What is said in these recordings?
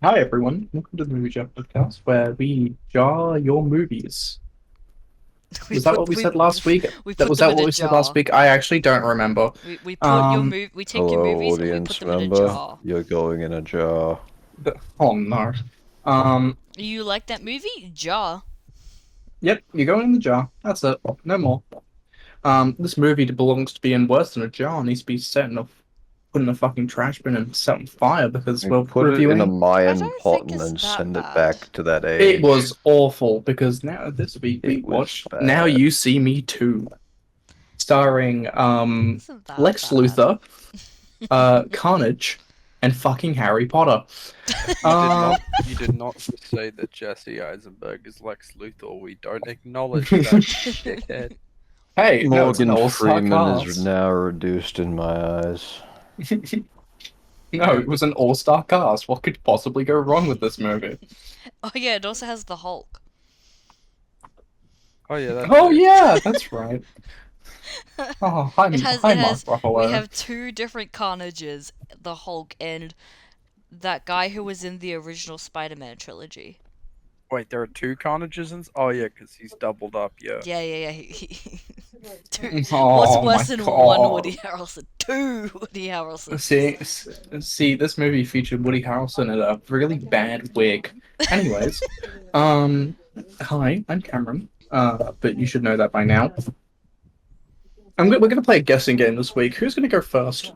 Hi everyone, welcome to the MovieJar Podcast, where we jar your movies. We Was that what put we we said last week? we That put was them that in what a we said last jar. week? I actually don't remember. We put Um, we take your Hello, movies and we put audience them in a member. jar. You're going in a jar. oh no. Um, You like that movie? Jar. yep, you go in the jar. That's it. No more. This movie belongs to being worse than a jar. It needs to be set in a put in a fucking trash bin and set on fire because We we're put it in a reviewing. I Mayan don't pot think and it's then that send it bad. back to that It age. was awful because now this week we It was watched Now bad. You See Me Too, starring It isn't that Lex bad. Luthor, Carnage, and fucking Harry Potter. You did Uh, not. You did not just say that Jesse Eisenberg is Lex Luthor. We don't acknowledge that, dickhead. hey, no, it's an Morgan all-star Freeman is cast. now reduced in my eyes. No, it was an all-star cast. What could possibly go wrong with this movie? Oh yeah, it also has the Hulk. Oh yeah, that Oh too. yeah, that's right. Oh, hi, It has hi, it Mark has we Ruffalo. have two different Carnages, the Hulk and that guy who was in the original Spider-Man trilogy. Wait, there are two Carnages in. Oh yeah, because he's doubled up. Yeah. Yeah. Two. What's Oh my worse than one God. Woody Harrelson? Two Woody Harrelsons. See, this movie featured Woody Harrelson in a really bad wig. Anyways, um, hi, I'm Cameron. But you should know that by now. We're gonna play a guessing game this week. Who's gonna go first?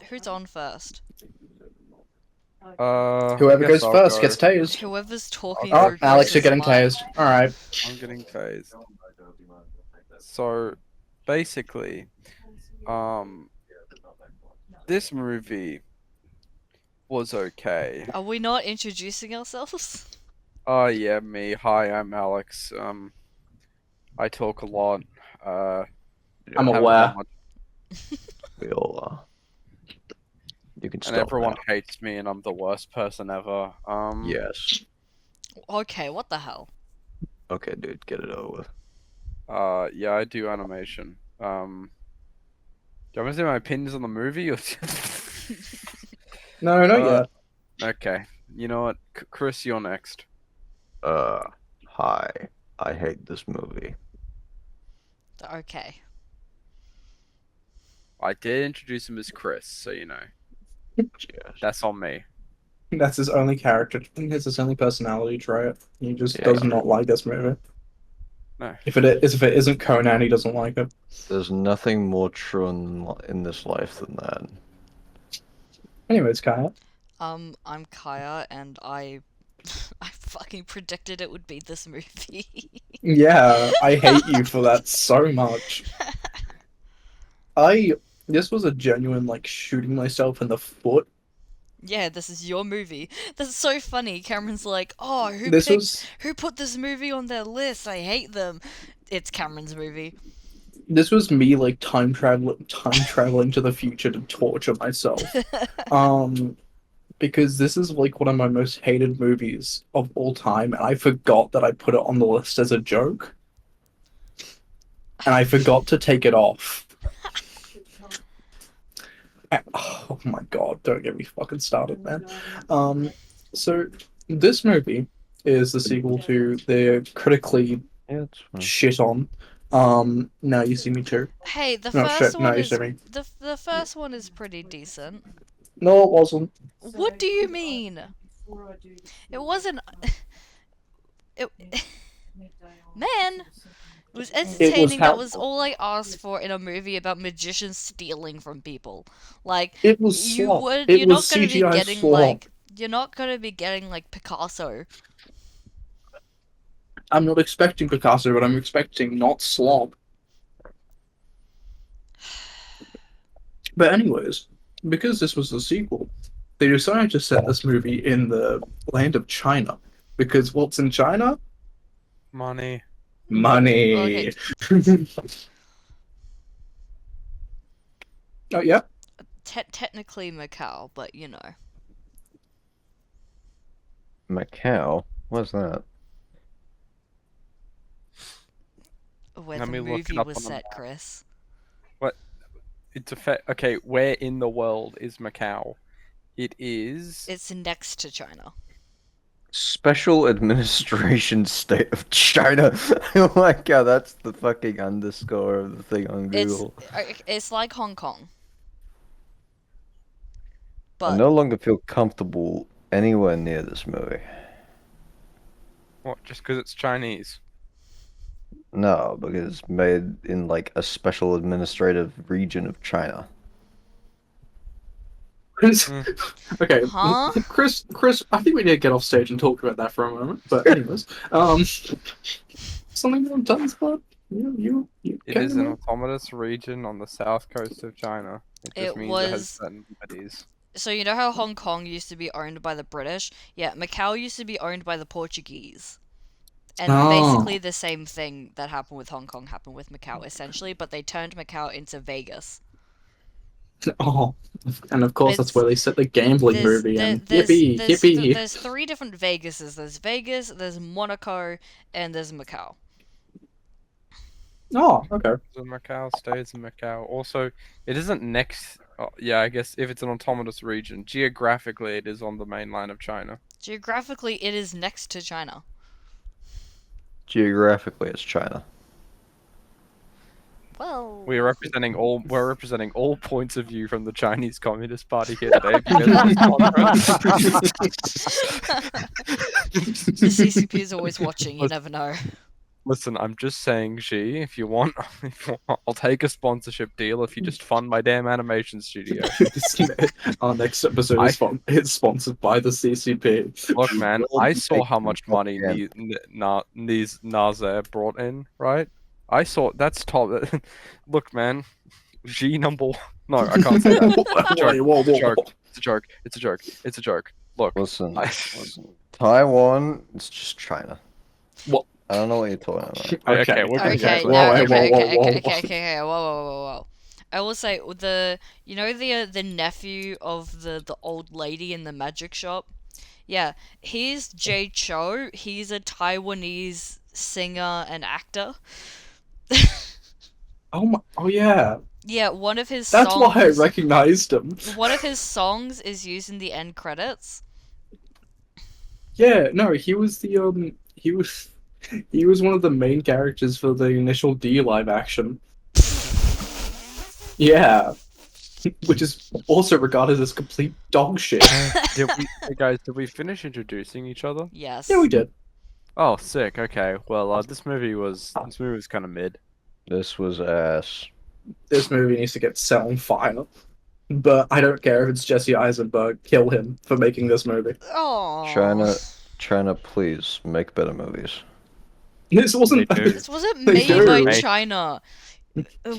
Who's on first? I Whoever guess goes I'll first go. gets tased. Whoever's talking I'll Oh, go through Alex, you're Chris's getting mic. tased. All right. I'm getting tased. So, basically, um, this movie was okay. Are we not introducing ourselves? Oh yeah, me. Hi, I'm Alex. I talk a lot. I'm Haven't done aware. much, We all are. You can and stop everyone now. hates me, and I'm the worst person ever. Yes. Okay, what the hell? Okay, dude, get it over with. Yeah, I do animation. Do you want me to say my opinions on the movie? Or... No, not uh, yet. okay. You know what, Chris, you're next. Hi. I hate this movie. Okay. I did introduce him as Chris, so you know Yes. that's on me. That's his only character. I think that's his only personality trait. He just Yeah. does not like this movie. No. If it isn't Conan, he doesn't like it. There's nothing more true in this life than that. Anyways, Kaya. I'm Kaya, and I fucking predicted it would be this movie. Yeah, I hate you for that so much. This was a genuine like shooting myself in the foot. Yeah, this is your movie. That's so funny. Cameron's like, "Oh, This was who put this movie on their list? I hate them." It's Cameron's movie. this was me like time traveling to the future to torture myself. Um, because this is like one of my most hated movies of all time, and I forgot that I put it on the list as a joke, and I forgot to take it off. Oh my God, don't get me fucking started, man. So this movie is the sequel to the critically Yeah, it's fine. shit on. Now You See Me Too. Hey, the No first shit, Now one You See is Me. the first one is pretty decent. No, it wasn't. What do you mean? It wasn't. It, man, it was It was entertaining. That how was all I asked for in a movie about magicians stealing from people. Like it was slop. It you're was not gonna be CGI getting slop. you're not gonna be getting like Picasso. I'm not expecting Picasso, but I'm expecting not slop. But anyways, because this was the sequel, they decided to set this movie in the land of China. Because what's in China? Money. Money. Okay, Oh yeah. technically Macau, but you know. Macau? What's that? Where Let the me look it movie up was on the set, map. Chris. What? It's a fact. Okay, where in the world is Macau? It is. It's next to China. Special Administration State of China. Oh my god, that's the fucking underscore of the thing on Google. It's like Hong Kong, I but no longer feel comfortable anywhere near this movie. What? Just because it's Chinese? No, because it's made in like a special administrative region of China. Chris, okay, Huh? Chris, I think we need to get off stage and talk about that for a moment. But anyways, something on Dunsbud, you It is an autonomous region on the south coast of China. It just It means it has was- certain liberties. So you know how Hong Kong used to be owned by the British? Yeah, Macau used to be owned by the Portuguese. And Oh. basically the same thing that happened with Hong Kong happened with Macau, essentially, but they turned Macau into Vegas. Oh, and of course that's It's- where they set the gambling movie. And yippee, yippee. There's 3 different Vegases. There's Vegas, there's Monaco, and there's Macau. Oh, okay. So Macau stays in Macau. Also, it isn't next. Oh, yeah, I guess if it's an autonomous region, geographically it is on the mainland of China. Geographically, it is next to China. Geographically, it's China. Well, We're representing all points of view from the Chinese Communist Party here today. Because the CCP is always watching. You never know. Listen, I'm just saying, Xi, if you want, I'll take a sponsorship deal if you just fund my damn animation studio. Our next episode is sponsored by the CCP. Look, man, Will I be saw how making much money propaganda. these Nazaire brought in, right? I saw that's top. Look, man, G number. No, I can't say that. Wait, whoa, whoa, Joke. whoa. It's a joke. It's a joke. It's a joke. Look, Listen, I- listen. Taiwan, it's just China. What? I don't know what you're talking about. Okay, we're gonna Okay, get to no, that. okay, Whoa, okay, whoa, okay, whoa, okay, whoa. okay, whoa. I will say the nephew of the old lady in the magic shop. Yeah, he's Jay Cho. He's a Taiwanese singer and actor. Oh yeah. Yeah, one of his That's songs. why I recognized him. One of his songs is used in the end credits. Yeah, no, he was he was one of the main characters for the initial D live action. Yeah. Which is also regarded as complete dog shit. Hey guys, did we finish introducing each other? Yes. Yeah, we did. Oh, sick. Okay. Well, this movie was kind of mid. This was ass. This movie needs to get set on fire. But I don't care if it's Jesse Eisenberg. Kill him for making this movie. Oh. China, please make better movies. This wasn't. They do. This wasn't They made do. by Made- China.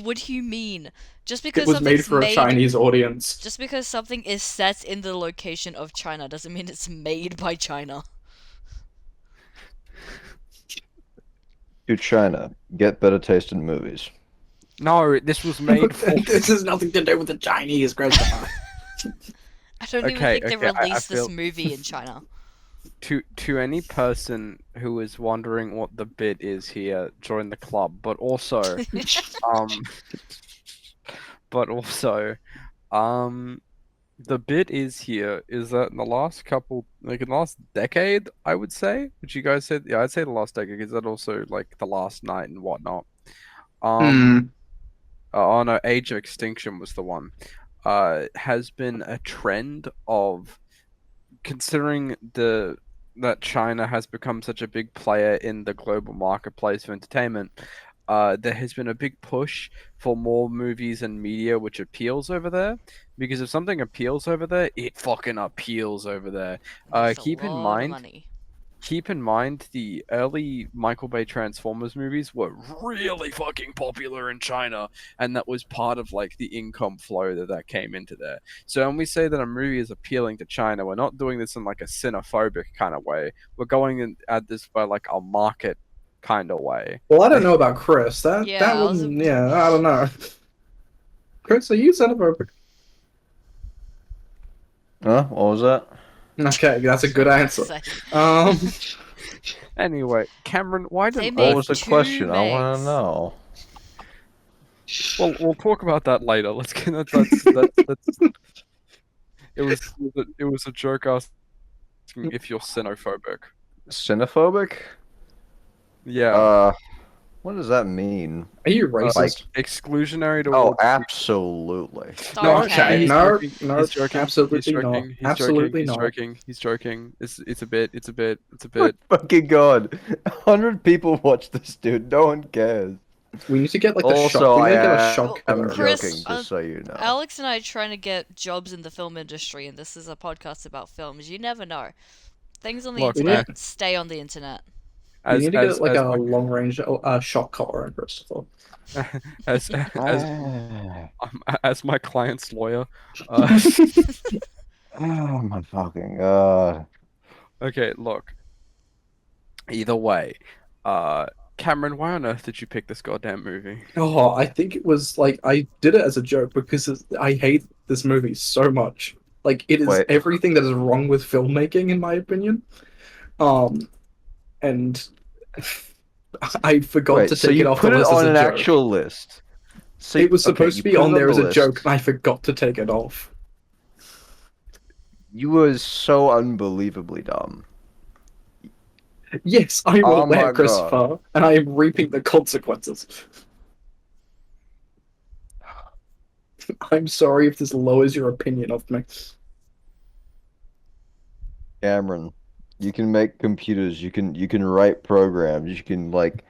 What do you mean? Just because It was made something's for a Chinese audience. Just because something is set in the location of China doesn't mean it's made by China. To China, get better taste in movies. No, this was made for. This has nothing to do with the Chinese, Christopher. I don't even Okay, think they okay, I released this feel- movie in China. To any person who is wondering what the bit is here, join the club. But also, um, the bit is here is that in the last couple, like in the last decade, I would say, which you guys said, yeah, I'd say the last decade, because that also like the last night and whatnot. Oh no, Age of Extinction was the one. Has been a trend of considering that China has become such a big player in the global marketplace for entertainment. There has been a big push for more movies and media which appeals over there. Because if something appeals over there, it fucking appeals over there. It's a Keep in lot of mind, money. the early Michael Bay Transformers movies were really fucking popular in China, and that was part of like the income flow that came into there. So when we say that a movie is appealing to China, we're not doing this in like a xenophobic kind of way. We're going in at this by like a market kind of way. Well, I don't know about Chris. Yeah, That I was one, yeah, I don't know. Chris, are you xenophobic? Huh? What was that? Okay, that's a good answer. Sake. Um, Anyway, Cameron, why They did made What was the 2 question? I want megs. to know. well, we'll talk about that later. Let's get that's it was a joke asking if you're xenophobic. Xenophobic? Yeah. What does that mean? Are you Like racist? exclusionary Oh, towards. absolutely. No, Okay. He's no, joking. no, He's joking. absolutely He's not. joking. He's Absolutely joking. He's not. joking. He's joking. It's a bit. It's a bit. It's a Oh my bit. fucking god. 100 people watch this, dude. No one cares. We need to get like the shock. Also, We need to get a I shock am collar. Chris, joking, just so you know. Alex and I are trying to get jobs in the film industry, and this is a podcast about films. You never know. Things on the Look, internet man. stay on the internet. We need to get like as a long range shock collar in Christopher. as my client's lawyer. Oh my fucking god. Okay, look. Either way, Cameron, why on earth did you pick this goddamn movie? Oh, I think it was like I did it as a joke because I hate this movie so much. Like it is Wait. everything that is wrong with filmmaking, in my opinion. And I forgot Wait, to so take it you off put the it list as on a an joke. actual list. So It was okay, supposed you to be put on it there as the a joke, list. and I forgot to take it off. You were so unbelievably dumb. Yes, I'm Oh my aware, God. Christopher, and I am reaping the consequences. I'm sorry if this lowers your opinion of me. Cameron, you can make computers, you can write programs, you can like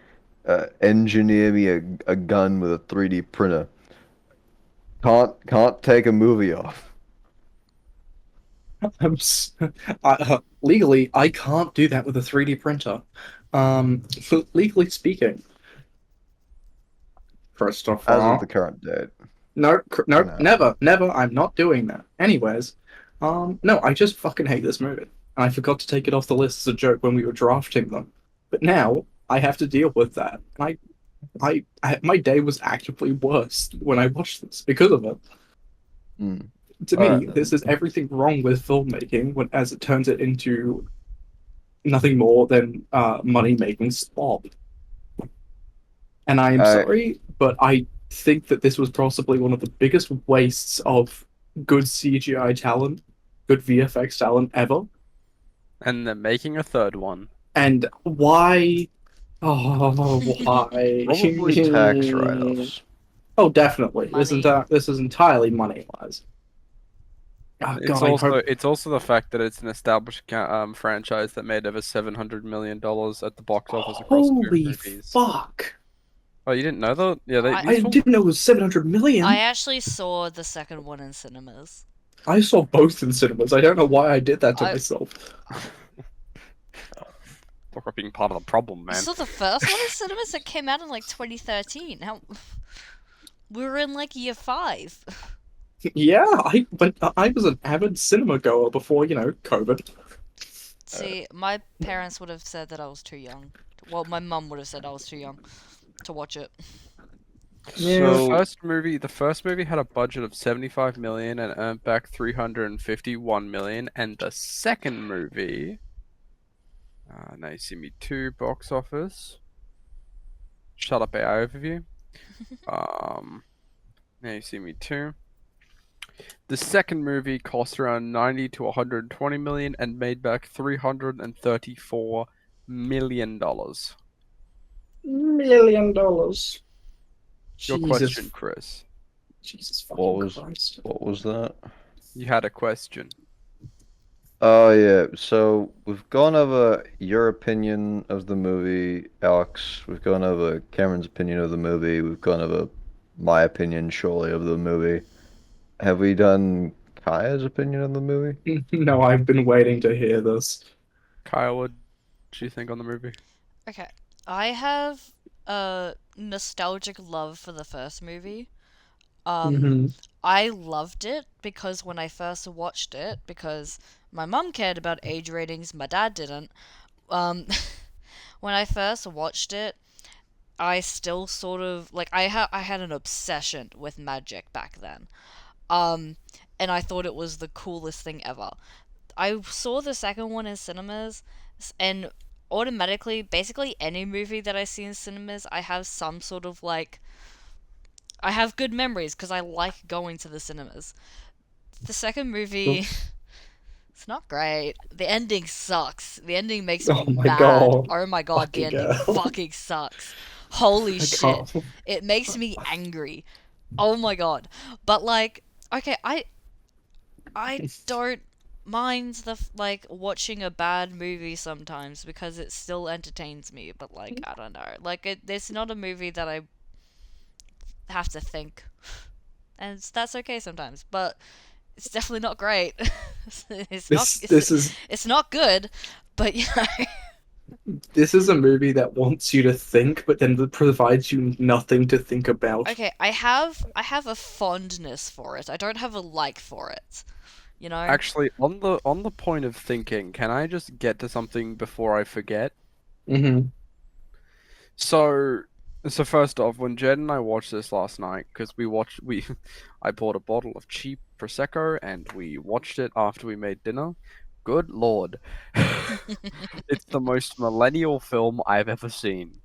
engineer me a gun with a 3D printer. Can't take a movie off. Legally, I can't do that with a 3D printer. Legally speaking, Christopher. As of the current date. No, no, No. never. I'm not doing that. Anyways, no, I just fucking hate this movie. And I forgot to take it off the list as a joke when we were drafting them. But now I have to deal with that. My day was actively worse when I watched this because of it. Mm. To me, Alright, this is everything wrong with filmmaking as it turns it into nothing more than money-making slop. And I am sorry, but I think that this was possibly one of the biggest wastes of good CGI talent, good VFX talent ever. And they're making a third one. And why? Oh, why? Probably tax write-offs. Oh, definitely. Money. This is entirely money-wise. Oh, It's God, also the fact that it's an established franchise that made over $700 million at the box office across two holy movies. fuck! Oh, you didn't know that? Yeah, I didn't know it was 700 million. I actually saw the second one in cinemas. I saw both in cinemas. I don't know why I did that to myself. Talk about being part of the problem, I man. saw the first one in cinemas that came out in like 2013. We were in like year 5. Yeah, I was an avid cinema goer before, COVID. See, my parents would have said that I was too young. Well, my mum would have said I was too young to watch it. So- The first movie had a budget of 75 million and earned back 351 million, and the second movie, Now You See Me 2 box office. Shut up, AI overview. Now You See Me 2. The second movie cost around 90 to 120 million and made back 334 million dollars. $1 million. Your Jesus, question, Chris. Jesus What fucking Christ. What was that? You had a question. Oh yeah, so we've gone over your opinion of the movie, Alex. We've gone over Cameron's opinion of the movie. We've gone over my opinion, surely, of the movie. Have we done Kaya's opinion of the movie? No, I've been waiting to hear this. Kyle, what do you think on the movie? Okay, I have a nostalgic love for the first movie. Mhm. I loved it because when I first watched it, because my mum cared about age ratings, my dad didn't. When I first watched it, I still sort of like I had an obsession with magic back then. And I thought it was the coolest thing ever. I saw the second one in cinemas, and automatically, basically any movie that I see in cinemas, I have some sort of like, I have good memories because I like going to the cinemas. The second movie, it's not great. The ending sucks. The ending makes me Oh my mad. god. Oh my god, the Fucking ending hell. fucking sucks. Holy I shit. can't. It makes me angry. Oh my god. But like, okay, I don't mind like watching a bad movie sometimes because it still entertains me, but like I don't know. Like it's not a movie that I have to think. And that's okay sometimes, but it's definitely not great. It's not good, but you know. This is a movie that wants you to think, but then provides you nothing to think about. Okay, I have a fondness for it. I don't have a like for it. You know? Actually, on the point of thinking, can I just get to something before I forget? Mm-hmm. So, so first off, when Jed and I watched this last night, because I bought a bottle of cheap prosecco and we watched it after we made dinner. Good lord, it's the most millennial film I've ever seen.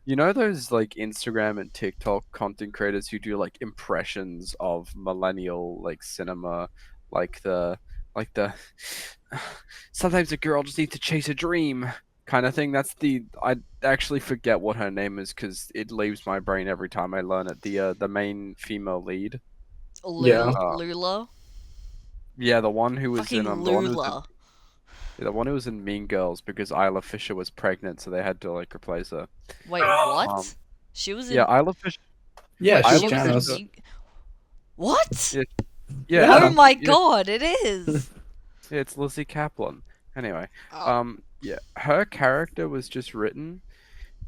You know those like Instagram and TikTok content creators who do like impressions of millennial like cinema, like the sometimes a girl just needs to chase a dream kind of thing. I actually forget what her name is because it leaves my brain every time I learn it. The main female lead. Yeah. Lula. Yeah, the one who was Fucking in Lula. the one who was in Mean Girls because Isla Fisher was pregnant, so they had to like replace her. Wait, what? Um, She was in. yeah, Isla Fisher. Yeah, I she's She love was in. Janice. What? Yeah, Yeah. Oh my yeah, god, it is. it's Lizzie Kaplan. Anyway, Oh, yeah, her character was just written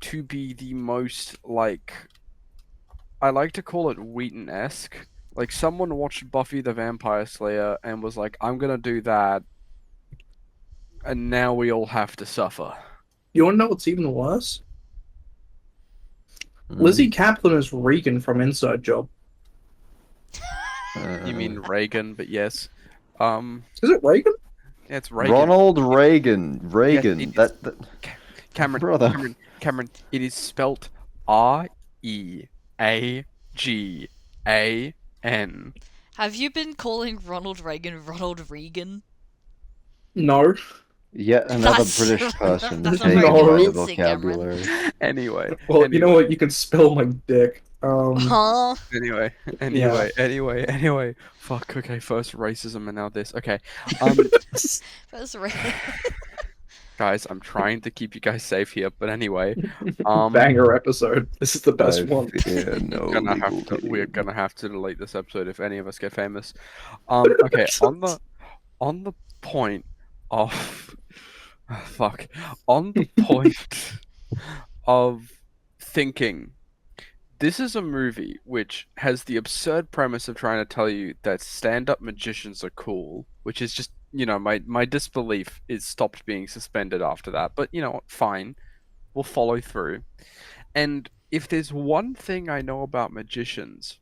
to be the most like I like to call it Wheaton-esque. Like someone watched Buffy the Vampire Slayer and was like, "I'm gonna do that," and now we all have to suffer. You want to know what's even worse? Mm. Lizzie Kaplan is Regan from Inside Job. You mean Reagan? But yes, Is it Reagan? yeah, it's Reagan. Ronald Reagan. Reagan. it is. that Cameron, brother. Cameron, it is spelt Reagan. have you been calling Ronald Reagan Ronald Reagan? No. Yet another That's- British person that's not taken very by the convincing, Cameron. vocabulary. Anyway, Well, anyway, you know what? You can spell my dick. Huh? Anyway. Fuck. Okay, first racism and now this. Okay, That's right. guys, I'm trying to keep you guys safe here, but anyway, Banger episode. This is the best I one. fear no we're legal gonna have to delete this episode if any of us get famous. Okay, on the point of fuck, on the point of thinking. This is a movie which has the absurd premise of trying to tell you that stand-up magicians are cool, which is just, my disbelief is stopped being suspended after that. But, fine. We'll follow through. And if there's one thing I know about magicians,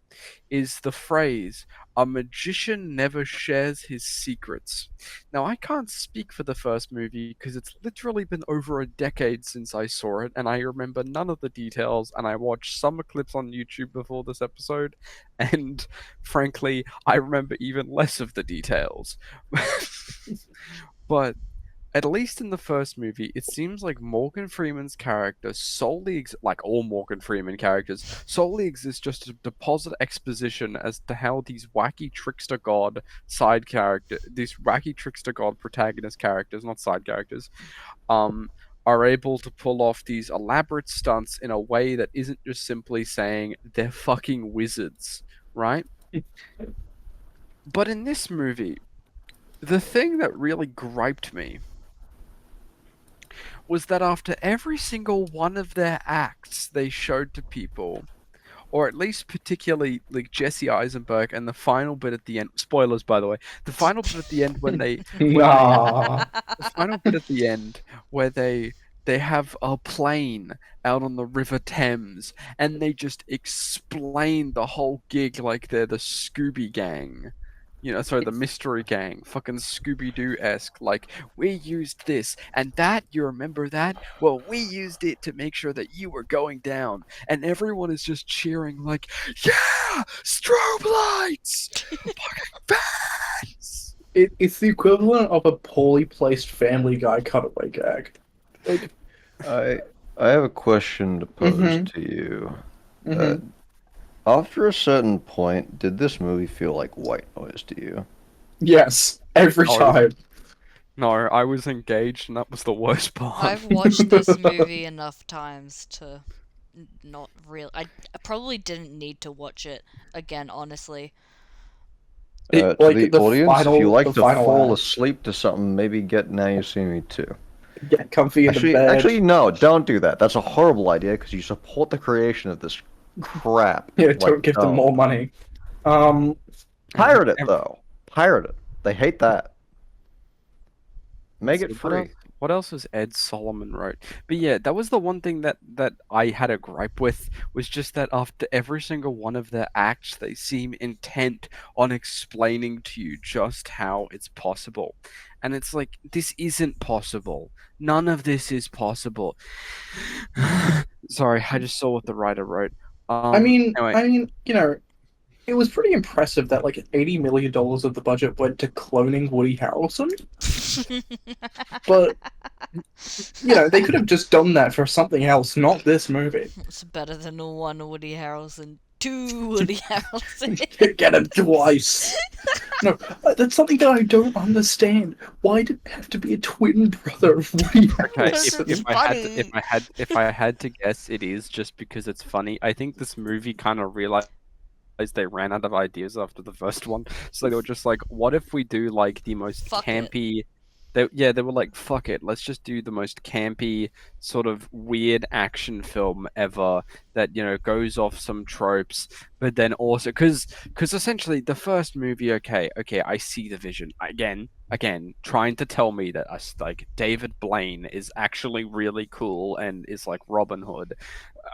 is the phrase, a magician never shares his secrets. Now, I can't speak for the first movie because it's literally been over a decade since I saw it, and I remember none of the details, and I watched some clips on YouTube before this episode, and frankly, I remember even less of the details. But at least in the first movie, it seems like Morgan Freeman's character like all Morgan Freeman characters, solely exists just to deposit exposition as to how these wacky trickster god protagonist characters, not side characters, are able to pull off these elaborate stunts in a way that isn't just simply saying they're fucking wizards, right? But in this movie, the thing that really griped me was that after every single one of their acts they showed to people, or at least particularly like Jesse Eisenberg and the final bit at the end, spoilers by the way, the final bit at the end Nah. the final bit at the end where they have a plane out on the River Thames and they just explain the whole gig like they're the Scooby Gang. The mystery gang, fucking Scooby-Doo-esque, like, we used this, and that, you remember that? Well, we used it to make sure that you were going down, and everyone is just cheering like, yeah, strobe lights, fucking fan, It's the equivalent of a poorly placed Family Guy cutaway gag. Like, I I have a question to pose mm-hmm, to you. Uh, mm-hmm. After a certain point, did this movie feel like white noise to you? Yes, every No, time. no, I was engaged, and that was the worst part. I've watched this movie enough times to not real. I probably didn't need to watch it again, honestly. To Like the the audience, if you final, like the to final fall act. asleep to something, maybe get Now You See Me Too. Get comfy into bed. Actually, no, don't do that. That's a horrible idea because you support the creation of this crap. Yeah, Like, don't give them don't. more money. Um, Pirate it, Ev- though. Pirate it. They hate that. Make Let's it see, free. what else was Ed Solomon wrote? But yeah, that was the one thing that I had a gripe with, was just that after every single one of their acts, they seem intent on explaining to you just how it's possible. And it's like, this isn't possible. None of this is possible. Sorry, I just saw what the writer wrote. Anyway, it was pretty impressive that like $80 million of the budget went to cloning Woody Harrelson. But they could have just done that for something else, not this movie. It's better than a one Woody Harrelson, two Woody Harrelson. Get him twice. No, that's something that I don't understand. Why did it have to be a twin brother of Woody okay, Harrelson? if I had to guess, it is just because it's funny. I think this movie kind of realized they ran out of ideas after the first one, so they were just like, "What if we do like the most Fuck it. campy?" They were like, "Fuck it, let's just do the most campy, sort of weird action film ever that goes off some tropes, but then also because essentially the first movie, okay, I see the vision again, trying to tell me that us like David Blaine is actually really cool and is like Robin Hood.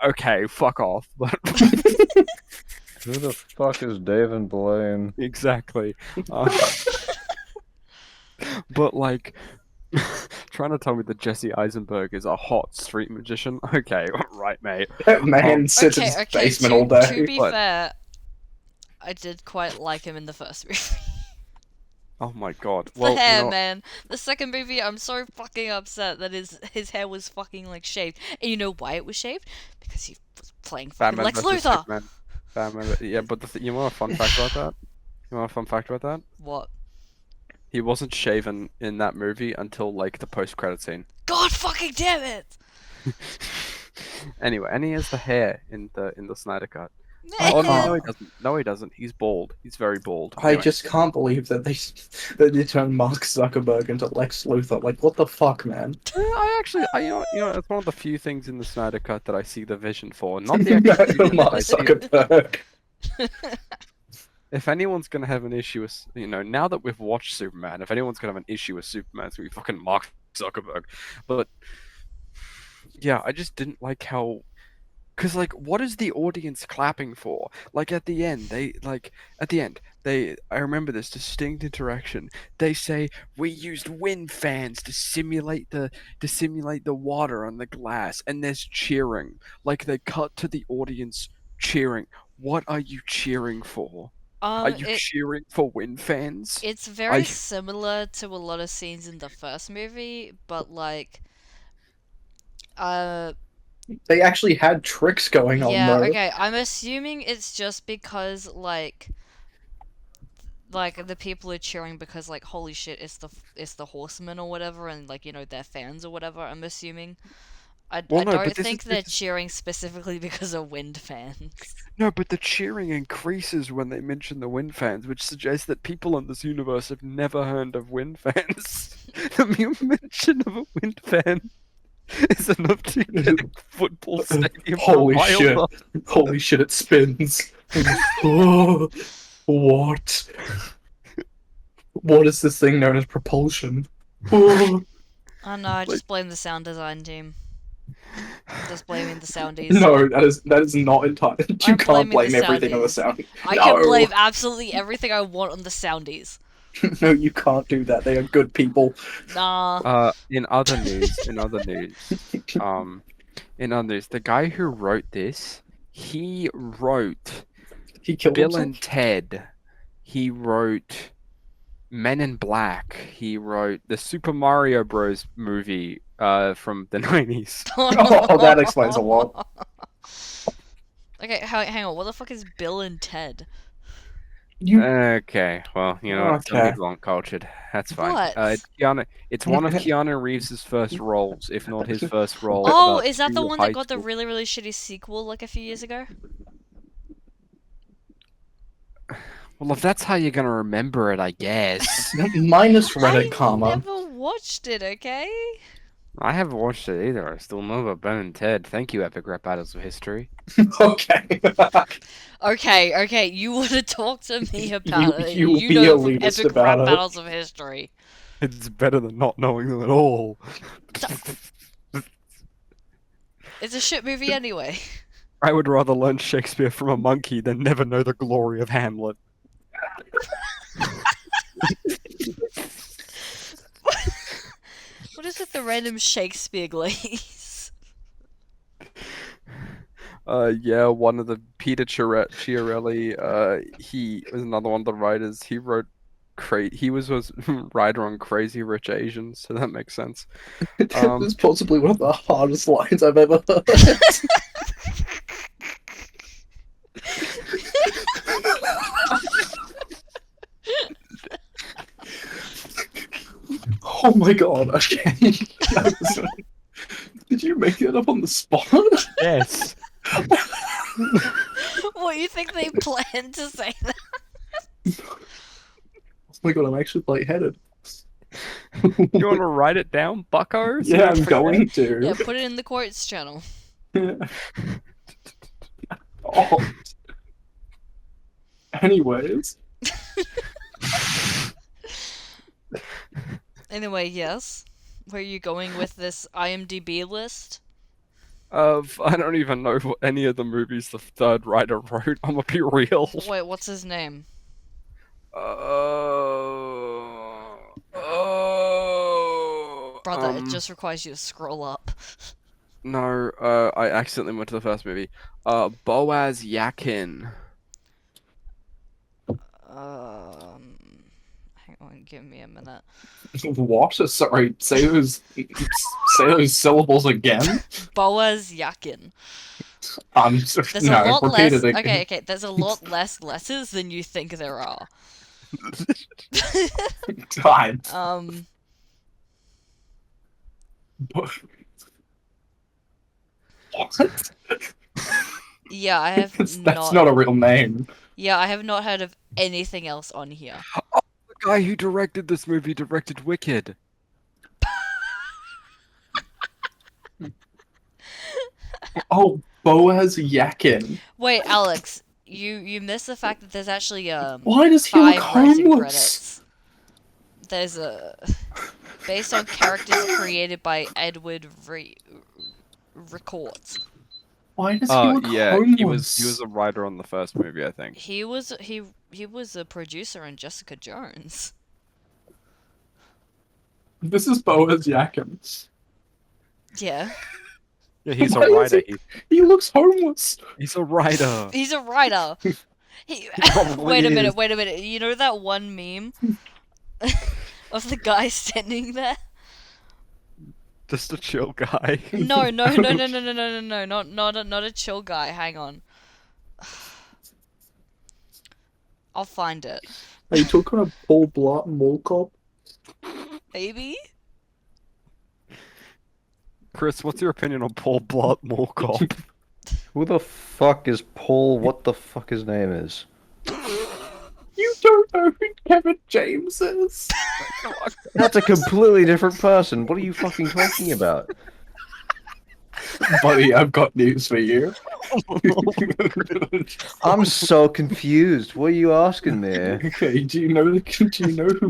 Okay, fuck off, but." Who the fuck is Dave and Blaine? Exactly. But like, trying to tell me that Jesse Eisenberg is a hot street magician. Okay, right, mate. That man sits in his basement all To day. be What? fair, I did quite like him in the first movie. Oh my god. The Well, hair, man. The second movie, I'm so fucking upset that his hair was fucking like shaved. And you know why it was shaved? Because he was playing fucking Batman Lex versus Luthor. Superman. Yeah, but you want a fun fact about that? You want a fun fact about that? What? He wasn't shaven in that movie until like the post-credit scene. God fucking damn it! Anyway, and he has the hair in the Snyder cut. I Oh no, can't- no, he doesn't. No, he doesn't. He's bald. He's very bald. I Anyway. just can't believe that they turned Mark Zuckerberg into Lex Luthor. Like, what the fuck, man? It's one of the few things in the Snyder Cut that I see the vision for. Not the execution, Mark but I see it. Zuckerberg. If anyone's gonna have an issue with, now that we've watched Superman, if anyone's gonna have an issue with Superman, it's gonna be fucking Mark Zuckerberg. But yeah, I just didn't like how. Cause like, what is the audience clapping for? Like at the end, I remember this distinct interaction. They say we used wind fans to simulate the water on the glass, and there's cheering. Like they cut to the audience cheering. What are you cheering for? Are you cheering for wind fans? It's very similar to a lot of scenes in the first movie, but like, They actually had tricks going on, yeah, though. okay. I'm assuming it's just because like the people are cheering because like holy shit, it's the Horsemen or whatever, and like they're fans or whatever. I'm assuming. I Well, no, don't but this think is- they're this is- cheering specifically because of wind fans. No, but the cheering increases when they mention the wind fans, which suggests that people in this universe have never heard of wind fans. The mere mention of a wind fan is enough to get a football stadium Holy riled shit. up. Holy shit, it spins. Oh, what? What is this thing known as propulsion? Oh. Oh no, I just blame the sound design team. Just blaming the soundies. No, that is not entirely. You I'm can't blaming blame the everything on the soundies. sound. I No. can blame absolutely everything I want on the soundies. No, you can't do that. They are good people. Nah. In other news, the guy who wrote this, he wrote He killed Bill himself. and Ted. He wrote Men in Black. He wrote the Super Mario Bros. Movie from the 90s. Oh, that explains a lot. Okay, hang on. What the fuck is Bill and Ted? You Okay, well, some Okay. people aren't cultured. That's fine. What? It's one of Keanu Reeves' first roles, if not his first role. Oh, about is that the through one high that got the school. really, really shitty sequel like a few years ago? Well, if that's how you're gonna remember it, I guess. minus Reddit I karma. never watched it, okay? I haven't watched it either. I still know about Ben and Ted. Thank you, Epic Rap Battles of History. Okay. Okay, you want to talk to me about it. you You be know from elitist Epic about Rap it. Battles of History. It's better than not knowing them at all. It's a shit movie anyway. I would rather learn Shakespeare from a monkey than never know the glory of Hamlet. What is with the random Shakespeare glaze? Yeah, one of the Peter Chiarelli, he was another one of the writers. He wrote he was writer on Crazy Rich Asians, so that makes sense. That was possibly one of the hardest lines I've ever heard. Oh my god, okay. Did you make it up on the spot? Yes. What, you think they planned to say that? Oh my god, I'm actually lightheaded. You want to write it down, bucko? So Yeah, you I'm going to. Yeah, put it in the quotes channel. Oh. Anyways. Anyway, yes. Where are you going with this IMDb list? I don't even know what any of the movies the third writer wrote. I'm gonna be real. Wait, what's his name? Brother, it just requires you to scroll up. No, I accidentally went to the first movie. Boaz Yakin. Hang on, give me a minute. What? Sorry, say those syllables again. Boaz Yakin. There's No, a lot repeat less. it again. Okay, there's a lot less letters than you think there are. God. What? Yeah, I have That's not a real name. Yeah, I have not heard of anything else on here. The guy who directed this movie directed Wicked. Oh, Boaz Yakin. Wait, Alex, you missed the fact that there's actually Why does he look 5 writing homeless? credits. There's based on characters created by Edward Records. Why does he look yeah, homeless? he was a writer on the first movie, I think. He was a producer on Jessica Jones. This is Boaz Yakin. Yeah. Yeah, he's a Why is writer. He looks homeless. He's a writer. He's a writer. probably Wait a minute, is. wait a minute. You know that one meme of the guy standing there? Just a chill guy. No, not a chill guy. Hang on. I'll find it. Are you talking about Paul Blart Mall Cop? Maybe? Chris, what's your opinion on Paul Blart Mall Cop? Who the fuck is Paul? What the fuck his name is? You don't know who Kevin James is? That's a completely different person. What are you fucking talking about? Buddy, I've got news for you. I'm so confused. What are you asking me? Okay, do you know who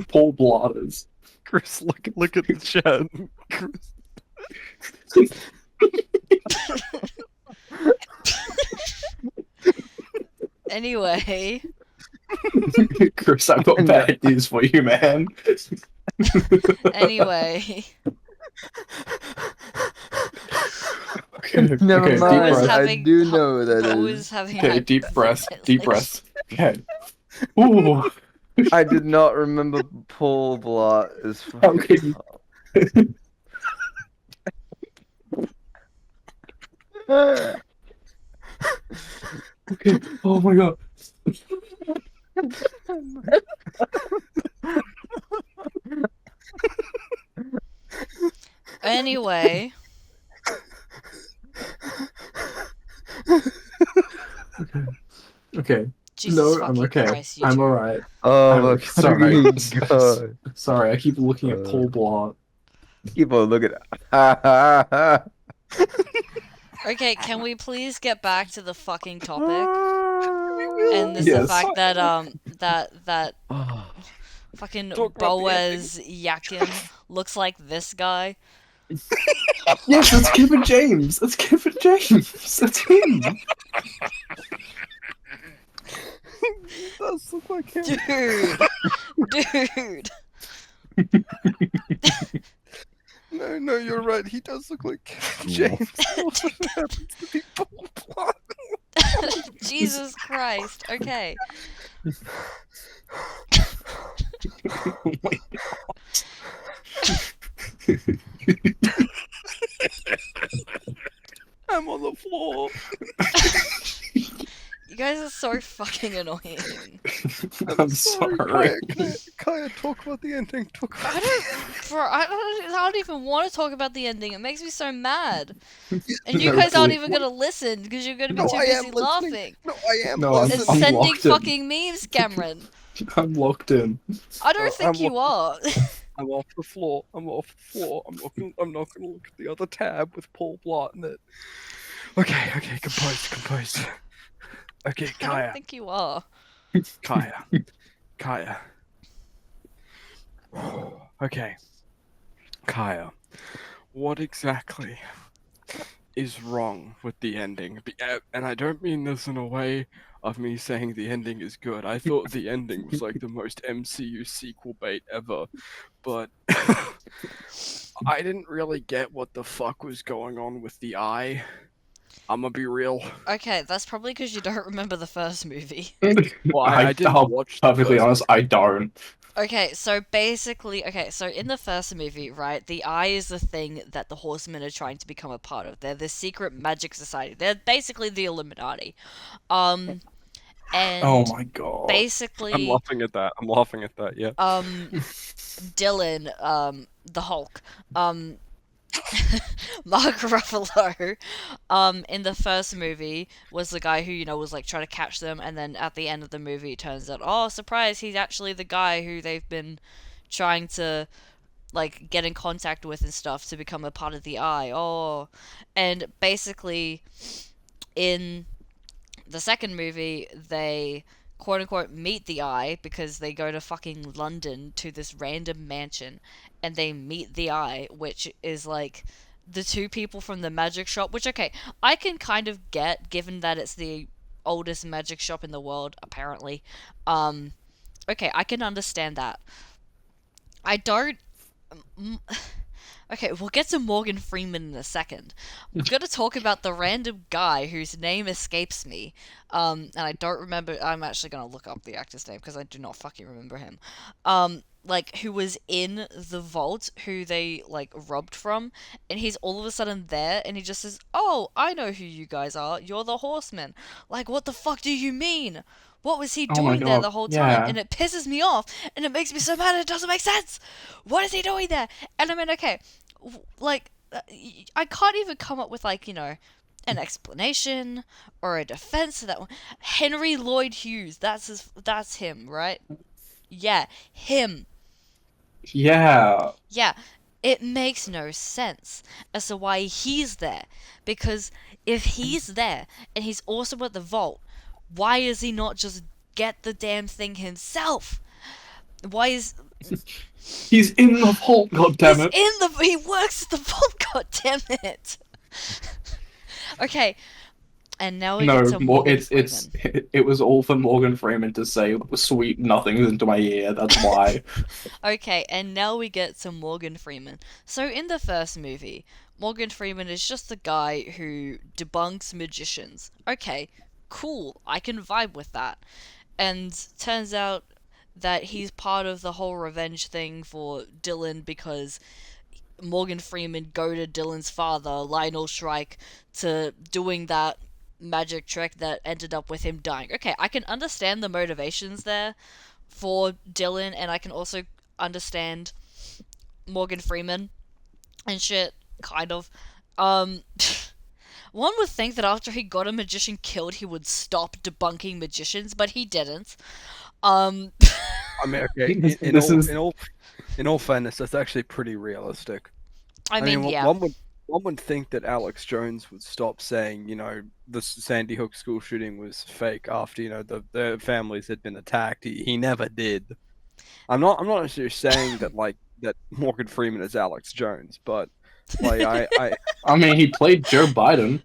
Paul Blart is? Chris, look at the chat. Anyway. Chris, I've got bad news for you, man. Anyway. Okay, Never okay, mind. deep breath. I do know that I is. was having Okay, deep breath. Deep breath. Okay. Ooh. I did not remember Paul Blart as How fucking. can Okay. Oh my god. Anyway, Okay. Jesus No, fucking I'm okay. Christ, you I'm two. alright. Oh my Sorry. fucking god. Sorry, I keep looking at Paul Blart. Keep on looking. Okay, can we please get back to the fucking topic? And this the Yes. fact that that Oh, fucking Talk about the Boaz Yakin looks like this guy. Yes, it's Kevin James. It's Kevin James. It's him. It does look like him. Dude. No, you're right. He does look like Kevin James. Also happens to be Paul Blart. Jesus Christ. Okay. Oh my I'm on the floor. You guys are so fucking annoying. I'm sorry. Kaya, talk about the ending. Talk about I don't even want to talk about the ending. It makes me so mad. And you No, guys aren't please. even gonna listen because you're gonna be No, too I am busy listening. laughing No, I am. No, I'm- and listening. I'm sending locked in. fucking memes, Cameron. I'm locked in. I don't think I'm you are. I'm off the floor. I'm off the floor. I'm not gonna look at the other tab with Paul Blart in it. Okay, composed. Okay, I don't Kaya. think you are. Kaya. Okay. Kaya. What exactly is wrong with the ending? And I don't mean this in a way of me saying the ending is good. I thought the ending was like the most MCU sequel bait ever. But I didn't really get what the fuck was going on with the eye. I'm gonna be real. Okay, that's probably because you don't remember the first movie. Well, I didn't I'll watch the perfectly first honest, I don't. Okay, so basically, so in the first movie, right, the eye is the thing that the Horsemen are trying to become a part of. They're the secret magic society. They're basically the Illuminati. And Oh my god. basically, I'm laughing at that. Yeah. Dylan, the Hulk, Mark Ruffalo, in the first movie was the guy who, was like trying to catch them, and then at the end of the movie it turns out, oh, surprise, he's actually the guy who they've been trying to like get in contact with and stuff to become a part of the Eye. Oh, and basically in the second movie they quote unquote meet the Eye because they go to fucking London to this random mansion and they meet the Eye, which is like the two people from the magic shop, which okay, I can kind of get given that it's the oldest magic shop in the world apparently. Okay, I can understand that. I don't Okay, we'll get to Morgan Freeman in a second. We're gonna talk about the random guy whose name escapes me. And I don't remember. I'm actually gonna look up the actor's name because I do not fucking remember him. Like who was in the vault, who they like robbed from, and he's all of a sudden there, and he just says, "Oh, I know who you guys are. You're the Horsemen." Like, what the fuck do you mean? What was he Oh my doing there God, the whole yeah. time? And it pisses me off, and it makes me so mad. It doesn't make sense. What is he doing there? And I mean, okay, like I can't even come up with like an explanation or a defense to that one. Henry Lloyd Hughes, that's him, right? Yeah, him. Yeah. Yeah, it makes no sense as to why he's there. Because if he's there and he's also at the vault, why is he not just get the damn thing himself? Why is He's in the vault, goddammit. he works at the vault, goddammit. Okay, and now we No, get to Morgan Freeman. it was all for Morgan Freeman to say sweet nothings into my ear, that's why. Okay, and now we get to Morgan Freeman. So in the first movie, Morgan Freeman is just the guy who debunks magicians. Okay, cool, I can vibe with that. And turns out that he's part of the whole revenge thing for Dylan because Morgan Freeman goaded Dylan's father, Lionel Shrike, to doing that magic trick that ended up with him dying. Okay, I can understand the motivations there for Dylan, and I can also understand Morgan Freeman and shit, kind of. Um, one would think that after he got a magician killed, he would stop debunking magicians, but he didn't. Um, I mean, okay, in all fairness, that's actually pretty realistic. I mean, yeah. One would think that Alex Jones would stop saying, the Sandy Hook school shooting was fake after, the families had been attacked. He never did. I'm not necessarily saying that that Morgan Freeman is Alex Jones, but I mean, he played Joe Biden.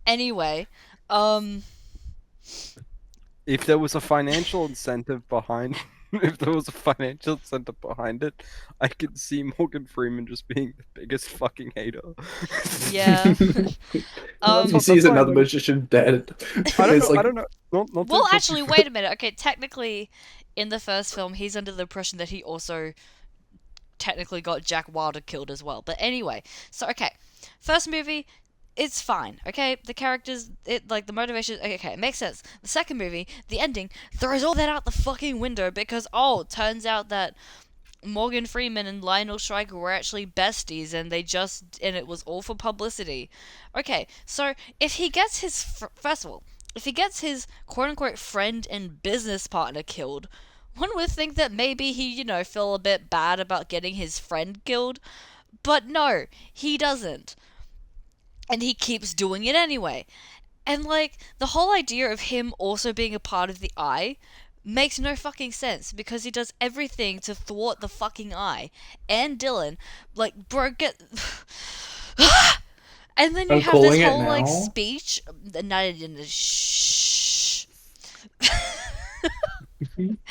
Anyway, if there was a financial incentive behind if there was a financial incentive behind it, I could see Morgan Freeman just being the biggest fucking hater. yeah. He sees another magician dead. I don't know. Well, actually, wait a minute. Okay, technically, in the first film, he's under the impression that he also technically got Jack Wilder killed as well. But anyway, so okay, first movie, it's fine. Okay, the characters, the motivation. Okay, it makes sense. The second movie, the ending throws all that out the fucking window because it turns out that Morgan Freeman and Lionel Shrike were actually besties, and it was all for publicity. Okay, so if he gets his first of all, if he gets his quote unquote friend and business partner killed, one would think that maybe he, feel a bit bad about getting his friend killed, but no, he doesn't. And he keeps doing it anyway. And, the whole idea of him also being a part of the Eye makes no fucking sense because he does everything to thwart the fucking Eye. And Dylan, bro, get... And then you have this whole, speech... Shh.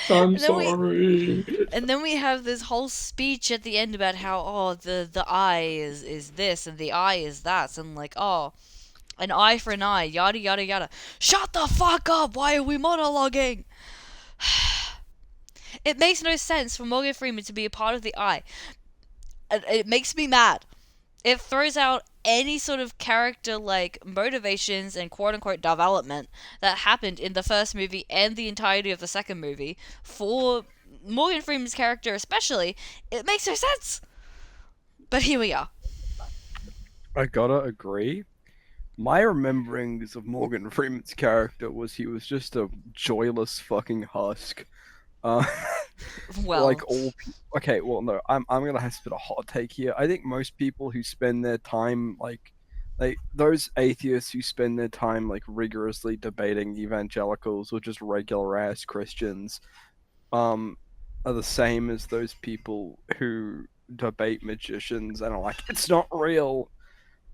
I'm sorry. And then we have this whole speech at the end about how, the eye is this and the eye is that, and an eye for an eye, yada yada yada. Shut the fuck up! Why are we monologuing? It makes no sense for Morgan Freeman to be a part of the Eye. It makes me mad. It throws out any sort of character motivations and quote unquote development that happened in the first movie and the entirety of the second movie for Morgan Freeman's character especially. It makes no sense. But here we are. I gotta agree. My rememberings of Morgan Freeman's character was he was just a joyless fucking husk. Well, okay, well, no, I'm gonna have to spit a hot take here. I think most people who spend their time like those atheists who spend their time rigorously debating evangelicals or just regular ass Christians, are the same as those people who debate magicians and are like, it's not real.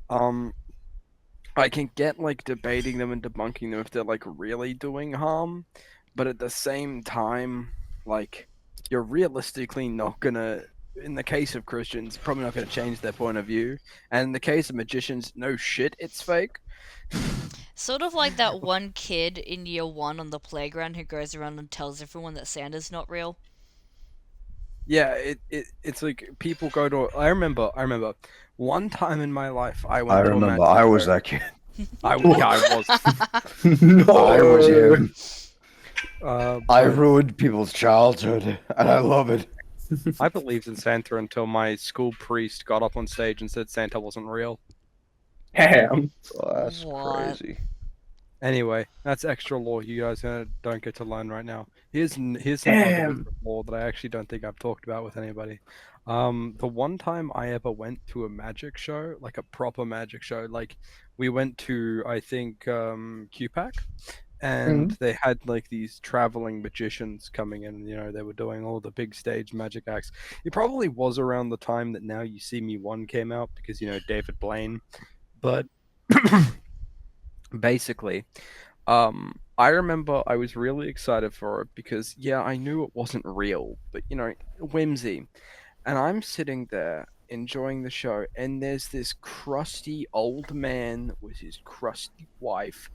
I can get debating them and debunking them if they're really doing harm, but at the same time, you're realistically not gonna, in the case of Christians, probably not gonna change their point of view. And in the case of magicians, no shit, it's fake. Sort of like that one kid in year 1 on the playground who goes around and tells everyone that Santa's not real. Yeah, it's like people go to. I remember one time in my life I went. I was that kid. I was. No, I was him. I I ruined people's childhood, and I love it. I believed in Santa until my school priest got up on stage and said Santa wasn't real. Ham. Oh, that's What? crazy. Anyway, that's extra lore you guys don't get to learn right now. Here's some other bit of lore that I actually don't think I've talked about with anybody. The one time I ever went to a magic show, a proper magic show, we went to, I think, QPAC, and they had these traveling magicians coming in. They were doing all the big stage magic acts. It probably was around the time that Now You See Me 1 came out because David Blaine, but basically, I remember I was really excited for it because I knew it wasn't real, but whimsy, and I'm sitting there enjoying the show, and there's this crusty old man with his crusty wife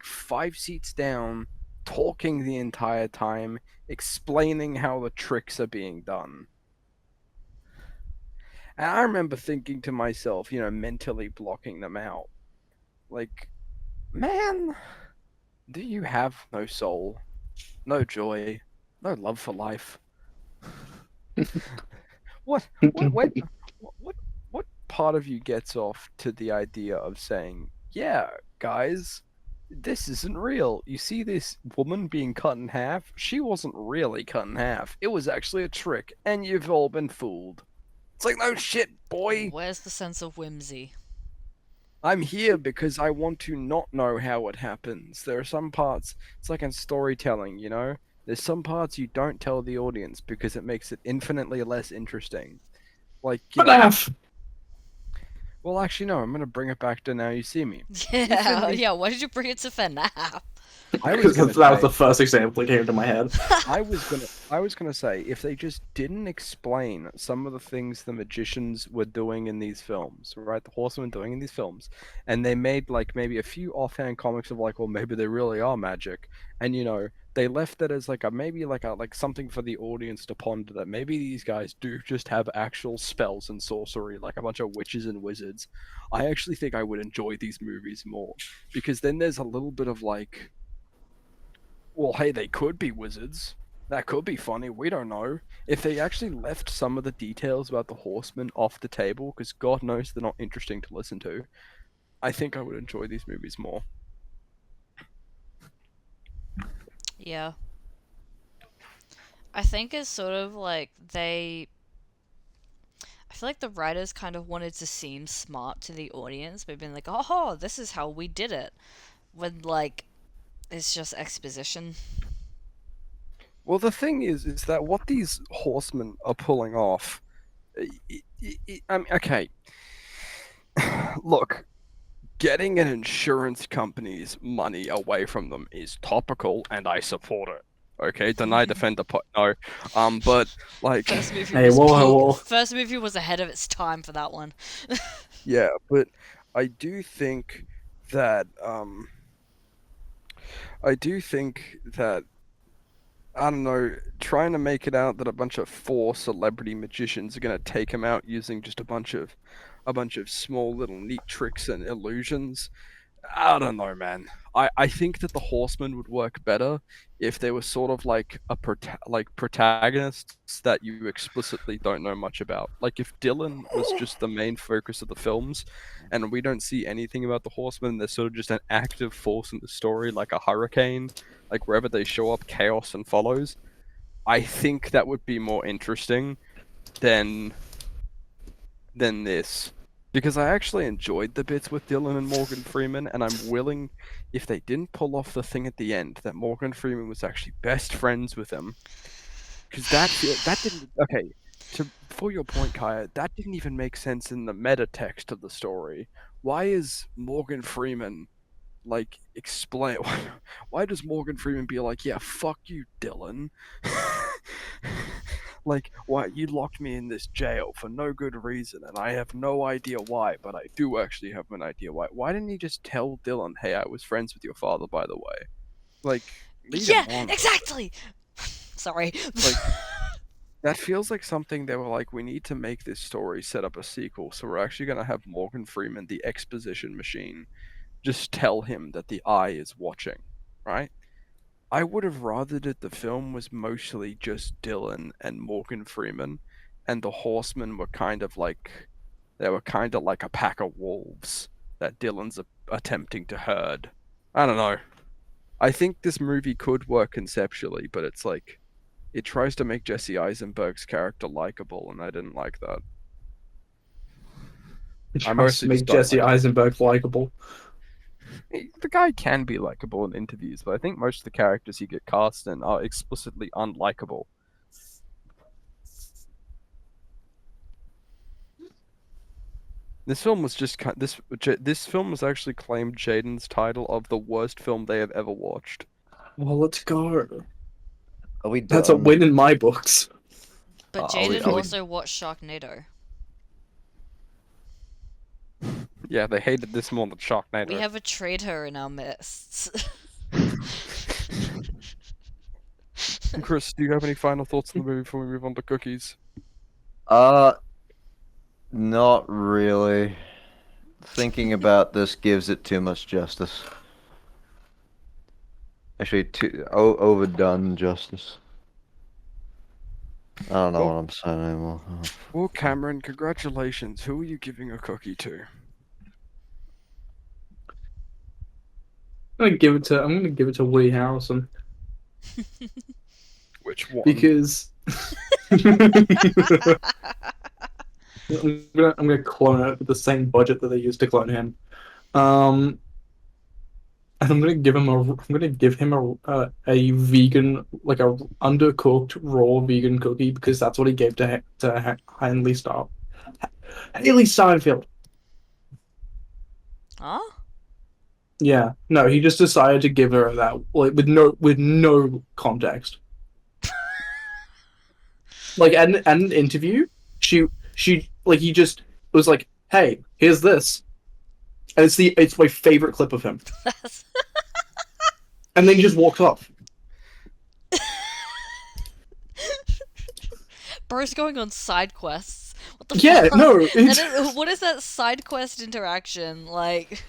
5 seats down, talking the entire time, explaining how the tricks are being done. And I remember thinking to myself, mentally blocking them out. Like, man, do you have no soul, no joy, no love for life? What what part of you gets off to the idea of saying, yeah, guys, this isn't real. You see this woman being cut in half? She wasn't really cut in half. It was actually a trick, and you've all been fooled. It's like, no shit, boy. Where's the sense of whimsy? I'm here because I want to not know how it happens. There are some parts, it's like in storytelling, There's some parts you don't tell the audience because it makes it infinitely less interesting. Like, FNAF! Well, actually, no, I'm going to bring it back to Now You See Me. Yeah, why did you bring it to FNAF? Because that was the first example that came to my head. I was gonna say, if they just didn't explain some of the things the magicians were doing in these films, right? The horsemen doing in these films, and they made like maybe a few offhand comics of like, well, maybe they really are magic, and they left it as like something for the audience to ponder, that maybe these guys do just have actual spells and sorcery, like a bunch of witches and wizards. I actually think I would enjoy these movies more, because then there's a little bit of like, well, hey, they could be wizards. That could be funny. We don't know. If they actually left some of the details about the horsemen off the table, because God knows they're not interesting to listen to, I think I would enjoy these movies more. Yeah. I think it's sort of like I feel like the writers kind of wanted to seem smart to the audience by being like, oh, this is how we did it. When, like, it's just exposition. Well, the thing is that what these horsemen are pulling off, I mean, okay, look, getting an insurance company's money away from them is topical, and I support it. Okay, deny, defend the no, but like, First movie was ahead of its time for that one. Yeah, but I do think that I don't know, trying to make it out that a bunch of 4 celebrity magicians are gonna take him out using just a bunch of small little neat tricks and illusions. I don't know, man. I think that the horsemen would work better if they were sort of like protagonists that you explicitly don't know much about. Like if Dylan was just the main focus of the films, and we don't see anything about the horsemen, they're sort of just an active force in the story, like a hurricane. Like wherever they show up, chaos and follows. I think that would be more interesting than this. Because I actually enjoyed the bits with Dylan and Morgan Freeman, and I'm willing, if they didn't pull off the thing at the end, that Morgan Freeman was actually best friends with him. Because that didn't, okay, for your point, Kaya, that didn't even make sense in the meta text of the story. Why is Morgan Freeman, like, explain, why does Morgan Freeman be like, yeah, fuck you, Dylan? Like, why, you locked me in this jail for no good reason, and I have no idea why, but I do actually have an idea why. Why didn't he just tell Dylan, hey, I was friends with your father, by the way? Like, yeah, exactly! Sorry. Like, that feels like something they were like, we need to make this story set up a sequel, so we're actually going to have Morgan Freeman, the exposition machine, just tell him that the eye is watching, right? I would have rather that the film was mostly just Dylan and Morgan Freeman, and the horsemen were kind of like a pack of wolves that Dylan's attempting to herd. I don't know. I think this movie could work conceptually, but it's like, it tries to make Jesse Eisenberg's character likable, and I didn't like that. I mostly make Jesse Eisenberg likable. The guy can be likable in interviews, but I think most of the characters he get cast in are explicitly unlikable. This film was just this film was actually claimed Jaden's title of the worst film they have ever watched. Well, let's go. Are we done? That's a win in my books. But Jaden also watched Sharknado. Yeah, they hated this more than Sharknado. We have a traitor in our midst. Chris, do you have any final thoughts on the movie before we move on to cookies? Not really. Thinking about this gives it too much justice. Actually, too overdone justice. I don't know what I'm saying anymore. Well, Cameron, congratulations. Who are you giving a cookie to? I'm gonna give it to Woody Harrelson Which one? because I'm gonna clone it with the same budget that they used to clone him. And I'm gonna give him a vegan, like a undercooked raw vegan cookie because that's what he gave to Haley Steinfeld. Huh? Yeah, no, he just decided to give her that, like, with no context. Like at an interview, she like he just was like, "Hey, here's this," and it's my favorite clip of him. And then he just walked off. Bro's going on side quests. What the Yeah, fuck? no, What is that side quest interaction like?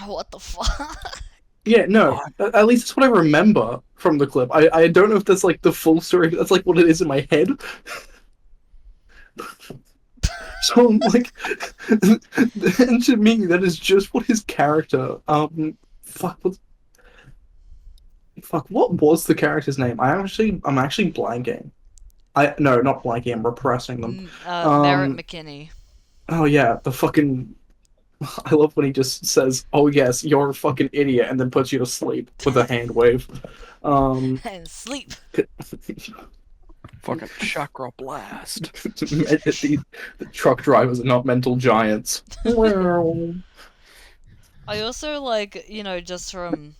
What the fuck? Yeah, no. At least that's what I remember from the clip. I don't know if that's like the full story, but that's like what it is in my head. So I'm like, and to me, that is just what his character. Fuck, what was the character's name? I'm actually blanking. No, not blanking. I'm repressing them. Merritt McKinney. Oh yeah, the fucking. I love when he just says, "Oh yes, you're a fucking idiot," and then puts you to sleep with a hand wave. And sleep. Fucking chakra blast. the truck drivers are not mental giants. I also like, just from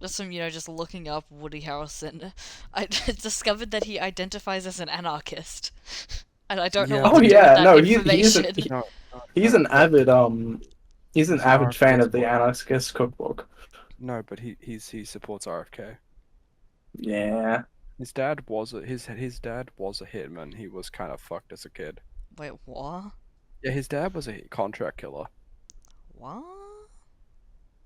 just looking up Woody Harrelson, I discovered that he identifies as an anarchist, and I don't know what to do with that information. He's an avid fan of the Anarchist Cookbook. No, but he supports RFK. Yeah. His dad was a hitman. He was kind of fucked as a kid. Wait, what? Yeah, his dad was a contract killer. What?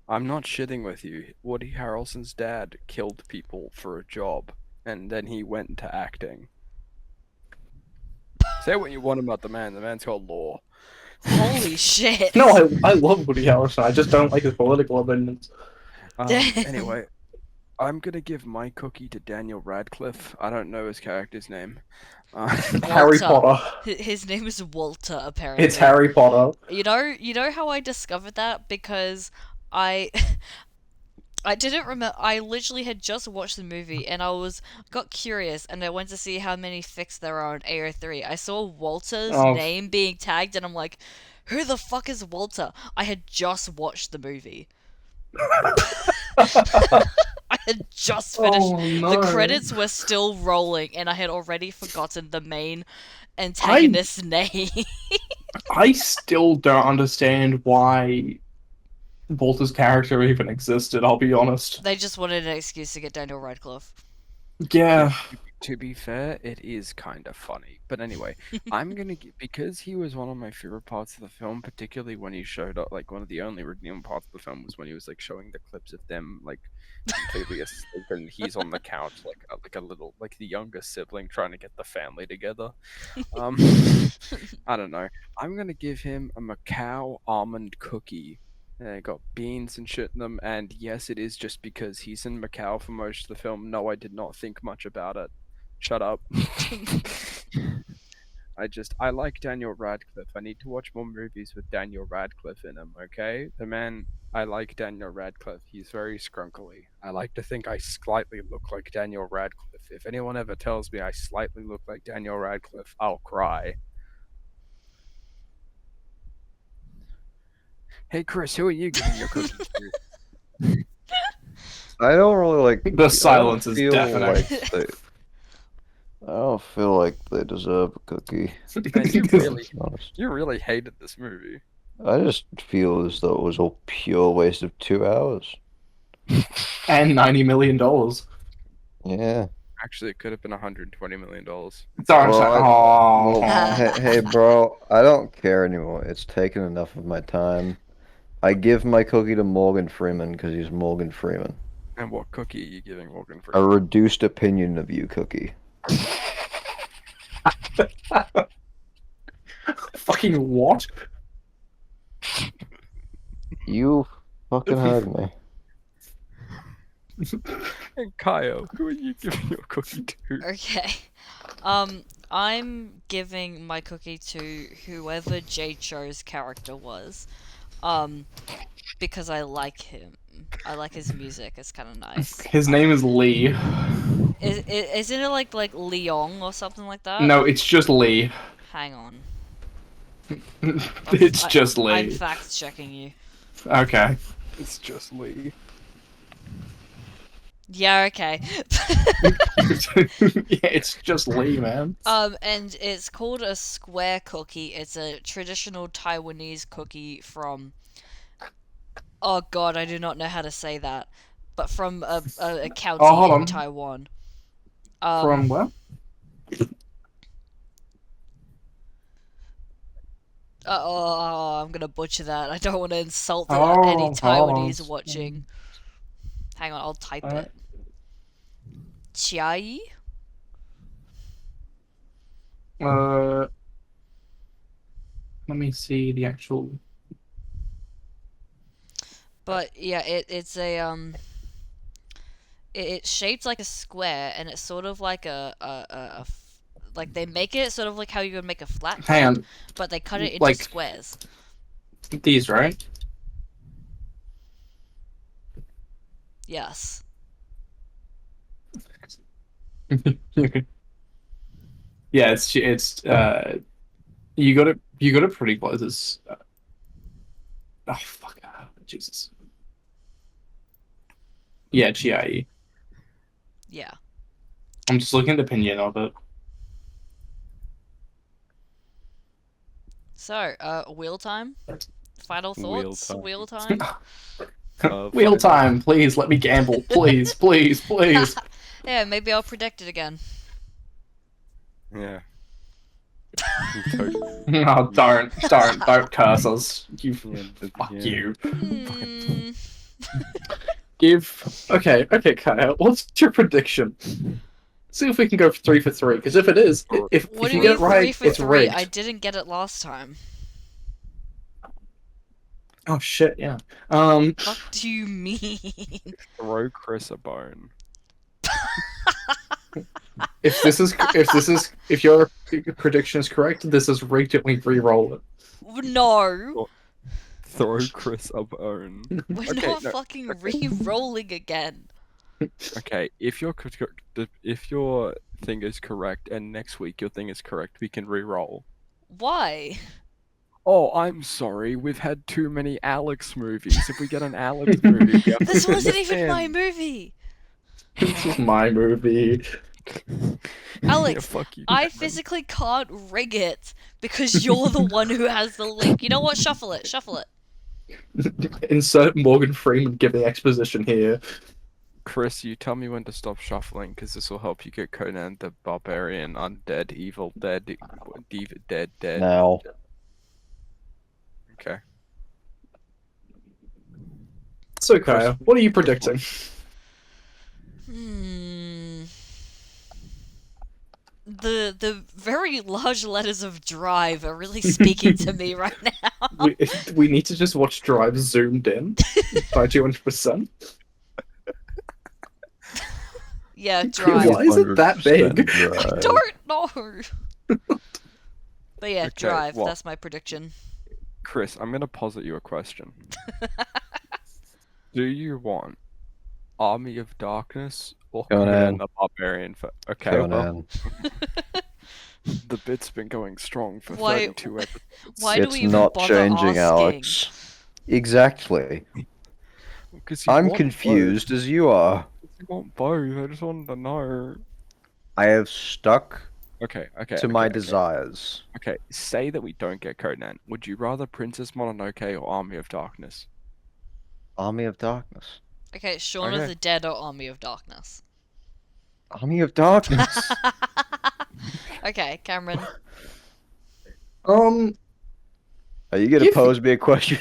I'm not shitting with you. Woody Harrelson's dad killed people for a job, and then he went into acting. Say what you want about the man. The man's got law. Holy shit. No, I love Woody Harrelson. I just don't like his political opinions. Anyway, I'm gonna give my cookie to Daniel Radcliffe. I don't know his character's name. Harry Potter. His name is Walter, apparently. It's Harry Potter. You know how I discovered that? Because I didn't remember. I literally had just watched the movie and got curious and I went to see how many fics there are on AO3. I saw Walter's name being tagged and I'm like, who the fuck is Walter? I had just watched the movie. I had just finished. The credits were still rolling and I had already forgotten the main antagonist's name. I still don't understand why Walter's character even existed, I'll be honest. They just wanted an excuse to get Daniel Radcliffe. Yeah. To be fair, it is kind of funny. But anyway, I'm gonna because he was one of my favorite parts of the film, particularly when he showed up. Like one of the only redeeming parts of the film was when he was like showing the clips of them like completely asleep, and he's on the couch like a little like the younger sibling trying to get the family together. I don't know. I'm gonna give him a Macau almond cookie. They got beans and shit in them, and yes, it is just because he's in Macau for most of the film. No, I did not think much about it. Shut up. I like Daniel Radcliffe. I need to watch more movies with Daniel Radcliffe in them, okay? I like Daniel Radcliffe. He's very scrunkly. I like to think I slightly look like Daniel Radcliffe. If anyone ever tells me I slightly look like Daniel Radcliffe, I'll cry. Hey Chris, who are you giving your cookies to? I don't really like. The silence is deafening. I don't feel like they deserve a cookie. Man, you really hated this movie. I just feel as though it was a pure waste of 2 hours. And $90 million. Yeah. Actually, it could have been $120 million. Sorry, Well, oh. hey, bro, I don't care anymore. It's taken enough of my time. I give my cookie to Morgan Freeman because he's Morgan Freeman. And what cookie are you giving Morgan A Freeman? reduced opinion of you cookie. Fucking what? You fucking heard me. And Kyle, who are you giving your cookie to? Okay. I'm giving my cookie to whoever Jay Cho's character was. Because I like him. I like his music. It's kind of nice. His name is Lee. Isn't it like Leong or something like that? No, it's just Lee. Hang on. It's just I'm Lee. fact checking you. Okay. It's just Lee. Yeah, okay. Yeah, it's just Lee, man. And it's called a square cookie. It's a traditional Taiwanese cookie from. Oh god, I do not know how to say that. But from a county hold in on. Taiwan. From where? I'm gonna butcher that. I don't want to insult any hold Taiwanese on. watching. Hang on, I'll type Alright. it. Chiai? Let me see the actual. But yeah, it's it's shaped like a square, and it's sort of like like they make it sort of like how you would make a flat Hang on. but they cut it into Like- squares. These, right? Yes. Yeah, it's you got it pretty close. It's oh fuck, Jesus. Yeah, Chiai. Yeah. I'm just looking at the opinion of it. So, wheel time? Final Wheel thoughts? time. Wheel time? Wheel Final- time, please let me gamble, please, please, please. Yeah, maybe I'll predict it again. Yeah. Totally. No, don't curse us. You fuck Yeah. you. Hmm. Okay, Kyle. What's your prediction? See if we can go 3 for 3. Because if it is, if What do you you get mean it 3 right, for it's 3? rigged. I didn't get it last time. Oh shit, yeah. What do you mean? Throw Chris a bone. If your prediction is correct, this is rigged and we re-roll it. No! Throw Chris a bone. We're Okay, not no, fucking re-rolling again. Okay, if your thing is correct and next week your thing is correct, we can re-roll. Why? Oh, I'm sorry. We've had too many Alex movies. If we get an Alex movie, we have This to wasn't even my win. movie! This is my movie. Alex, Yeah, fuck you, I Cameron. physically can't rig it because you're the one who has the link. You know what? Shuffle it. Shuffle it. Insert Morgan Freeman giving exposition here. Chris, you tell me when to stop shuffling, because this will help you get Conan the Barbarian, Undead, Evil Dead, Dead. Now. Okay. So, Kaya, what are you predicting? The very large letters of drive are really speaking to me right now. we need to just watch Drive zoomed in by 200%. Yeah, drive. Why is it that big? I don't know. But yeah, Okay, drive. well- That's my prediction. Chris, I'm gonna posit you a question. Do you want Army of Darkness or Conan. Conan the Barbarian? Okay, well, Conan. the bit's been going strong for Why- 32 episodes. Why do It's we even not bother changing, asking? Alex. Exactly. 'Cause you I'm want confused as you are. both. You want both. I just wanted to know. I have stuck Okay. to my desires. Okay, say that we don't get Conan. Would you rather Princess Mononoke or Army of Darkness? Army of Darkness. Okay, Shaun of Okay. the Dead or Army of Darkness? Army of Darkness. Okay, Cameron. Um, Are you gonna Give- pose me a question?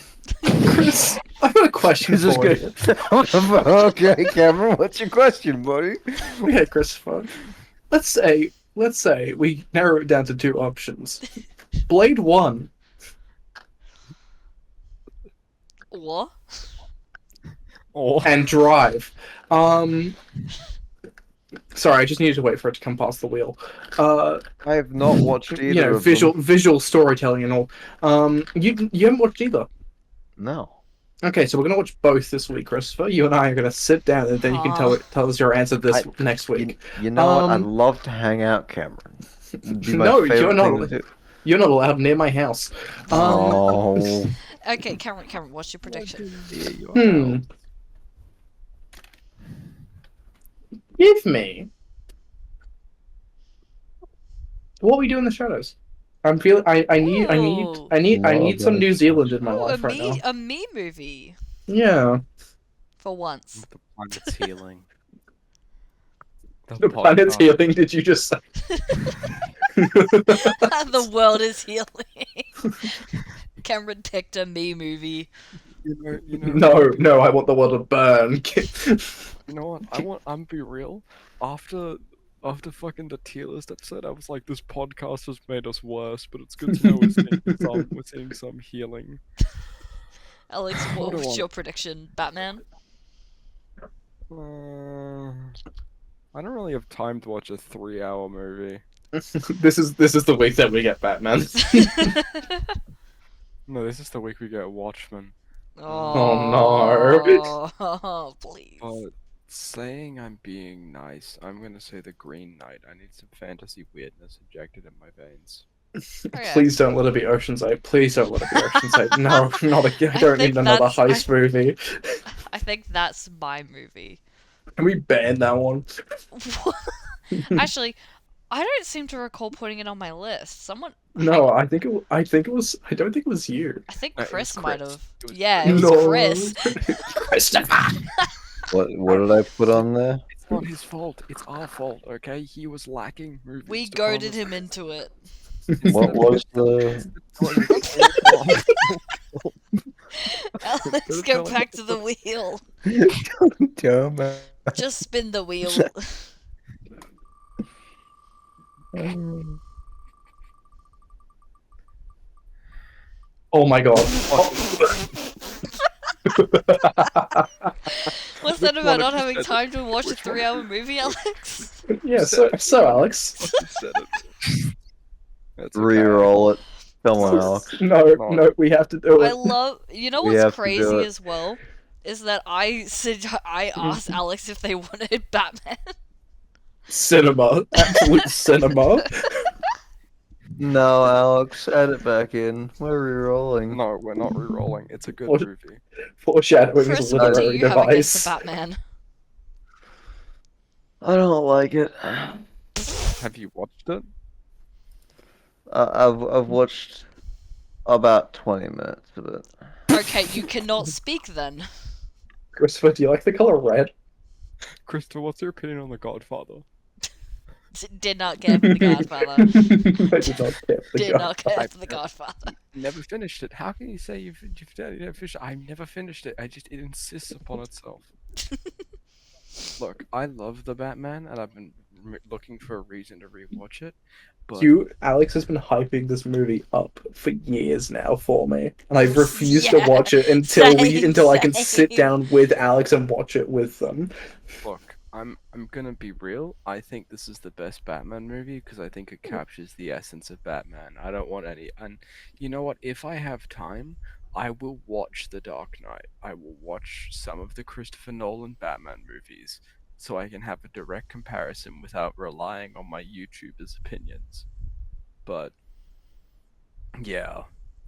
Chris, I've got a question This is for good. you. Okay, Cameron, what's your question, buddy? Okay, Christopher. Let's say we narrow it down to two options. Blade 1 What? Or and Drive. Sorry, I just needed to wait for it to come past the wheel. I have not watched You either know, of visual storytelling and all. You haven't watched either. them. No. Okay, so we're gonna watch both this week, Christopher. You and I are gonna sit down, and then you can tell us your answer this next week. You know what? I'd Um, love to hang out, Cameron. It'd be my No, favorite you're not. thing to do. You're not allowed near my house. Oh. Okay, Cameron, what's your prediction? Give me. What we do in the shadows? I'm feeling. I need some New Zealand in my Ooh, life right now. a me movie. Yeah, For once. the planet's healing. the planet's podcast. healing. Did you just say? The world is healing. Cameron picked a me movie. You know, No, I want the world to burn. you know what? I'm be real. After fucking the tier list episode, I was like, this podcast has made us worse, but it's good to know we're seeing some healing. Alex, what What do I was want? your prediction? Batman? I don't really have time to watch a 3-hour movie. This is the week that we get Batman. No, this is the week we get Watchmen. Oh, please. But saying I'm being nice, I'm gonna say the Green Knight. I need some fantasy weirdness injected in my veins. Okay. Please don't let it be Ocean's 8. Please don't let it be Ocean's 8. No, not again. I don't think need another that's- heist movie. I think that's my movie. Can we ban that one? Actually, I don't seem to recall putting it on my list. Someone, No, I think it. I think it was. I don't think it was you. I think It was Chris might Chris. have. It was Yeah, it was No. Chris. Christopher. What did I put on there? It's not his fault. It's our fault. Okay, he was lacking movies. We to goaded promise. him into it. What was the? Alex, go back to the wheel. Dumbass. Just spin the wheel. Oh my god. What's that about not having time to watch a 3-hour movie, Alex? Yeah. So Alex. That's okay. Re-roll it. Come on, Alex. No, we have to do I it. love. You know We what's have to do crazy it. as well is that I asked Alex if they wanted Batman. Cinema. Absolute cinema. No, Alex, add it back in. We're re-rolling. No, we're not re-rolling. It's a good What? movie. Foreshadowing is a Chris, what do literary you have against the device. Batman? I don't like it. Have you watched it? I've watched about 20 minutes of it. Okay, you cannot speak then. Christopher, do you like the color red? Christopher, what's your opinion on The Godfather? Did not care for the Godfather. I did not care for the Did not care for the Godfather. Never finished it. How can you say you've never finished it? I've never finished it. It insists upon itself. Look, I love the Batman, and I've been looking for a reason to rewatch it. But Alex has been hyping this movie up for years now for me, and I've refused Yeah, to watch it until I can sit same. down with Alex and watch it with them. look, I'm gonna be real. I think this is the best Batman movie because I think it captures the essence of Batman. I don't want any. And you know what? If I have time, I will watch The Dark Knight. I will watch some of the Christopher Nolan Batman movies so I can have a direct comparison without relying on my YouTubers' opinions. But yeah,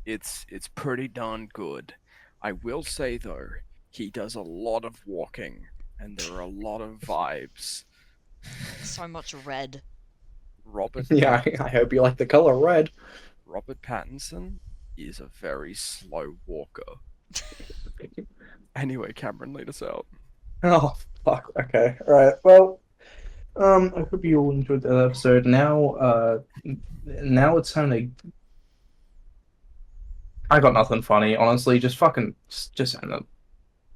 it's pretty darn good. I will say though, he does a lot of walking and there are a lot of vibes. So much red. Robert Yeah, I hope you like the color red. Robert Pattinson is a very slow walker. Anyway, Cameron, lead us out. Oh fuck. Okay. All right. Well, I hope you all enjoyed that episode. Now it's time to. I got nothing funny, honestly. Just fucking, just end it.